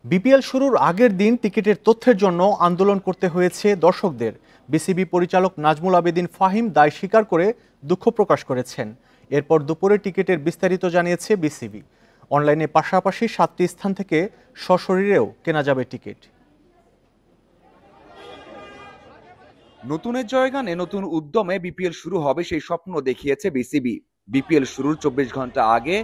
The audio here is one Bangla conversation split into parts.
বিপিএল শুরুর আগের দিন টিকিটের তথ্যের জন্য আন্দোলন করতে হয়েছে দর্শকদের। বিসিবি পরিচালক নাজমুল আবেদীন ফাহিম দায় স্বীকার করে দুঃখ প্রকাশ করেছেন। এরপর দুপুরে টিকিটের বিস্তারিত জানিয়েছে বিসিবি। অনলাইনে পাশাপাশি 7টি স্থান থেকে সশরীরেও কেনা যাবে টিকিট। নতুনের জয়গানে নতুন উদ্যমে বিপিএল শুরু হবে সেই স্বপ্ন দেখিয়েছে বিসিবি। বিপিএল শুরুর 24 ঘন্টা আগে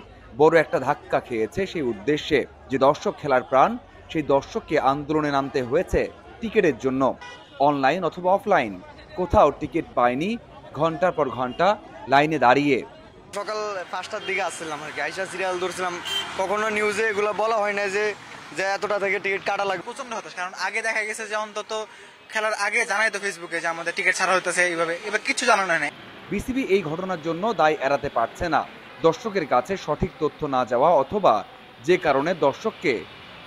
বড় একটা ধাক্কা খেয়েছে সেই উদ্দেশ্যে যে দর্শক খেলার প্রাণ, সেই দর্শককে আন্দোলনে নামতে হয়েছে টিকিটের জন্য। অনলাইন অথবা অফলাইন, কোথাও টিকিট পায়নি, ঘন্টার পর ঘন্টা লাইনে দাঁড়িয়ে। সকাল 5টার দিকে আসছিলাম আর কি, আইসা সিরিয়াল ধরছিলাম। কখনো নিউজে এগুলো বলা হয় না যে এতটা থেকে টিকিট কাটা লাগবে। প্রচন্ড হতাশ, কারণ আগে দেখা গেছে যে অন্তত খেলার আগে জানাই তো ফেসবুকে যে আমাদের টিকিট ছাড়া হইতেছে, এইভাবে এবার কিছু জানানো নেই। বিসিবি এই ঘটনার জন্য দায় এড়াতে পারছে না। দর্শকের কাছে সঠিক তথ্য না যাওয়া অথবা যে কারণে দর্শককে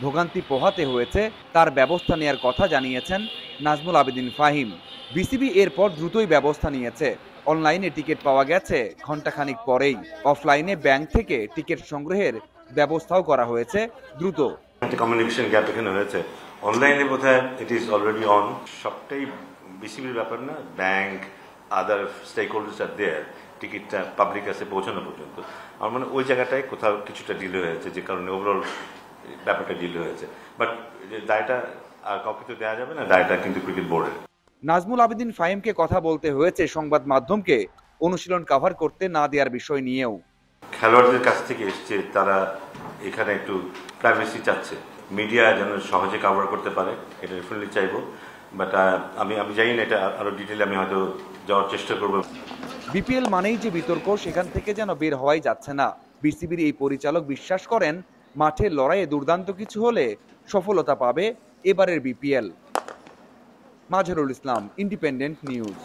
ভোগান্তি পোহাতে হয়েছে তার ব্যবস্থা নেওয়ার কথা জানিয়েছেন নাজমুল আবেদীন ফাহিম। বিসিবি এরপর দ্রুতই ব্যবস্থা নিয়েছে। অনলাইনে টিকিট পাওয়া গেছে ঘণ্টাখানিক পরেই। অফলাইনে ব্যাংক থেকে টিকিট সংগ্রহের ব্যবস্থাও করা হয়েছে দ্রুত। কমিউনিকেশন গ্যাপ এখানে হয়েছে। অনলাইনে বোধহয় ইট ইজ অলরেডি অন। সবটাই বিসিবির ব্যাপার না, ব্যাংক আদার স্টেক হোল্ডার্স আর দেয়ার টিকিটটা পাবলিক কাছে পৌঁছানো পর্যন্ত। আমার মানে ওই জায়গাটায় কোথাও কিছুটা ডিলে হয়েছে, যে কারণে ওভারঅল ব্যাপারটা ডিলে হয়েছে। বাট দায়টা আর কাউকে তো দেওয়া যাবে না, দায়টা কিন্তু ক্রিকেট বোর্ডের। নাজমুল আবেদীন ফাহিমকে কথা বলতে হয়েছে সংবাদ মাধ্যমকে অনুশীলন কভার করতে না দেওয়ার বিষয় নিয়েও। খেলোয়াড়দের কাছ থেকে এসছে, তারা এখানে একটু প্রাইভেসি চাচ্ছে, মিডিয়া যেন সহজে কভার করতে পারে, এটা ডেফিনেটলি চাইবো। বাট আমি জানি না, এটা আরো ডিটেলে আমি হয়তো যাওয়ার চেষ্টা করবো। বিপিএল মানেই যে বিতর্ক, সেখান থেকে যেন বের হওয়াই যাচ্ছে না। বিসিবির এই পরিচালক বিশ্বাস করেন মাঠের লড়াইয়ে দুর্দান্ত কিছু হলে সফলতা পাবে এবারের BPL. Mazharul Islam, independent news.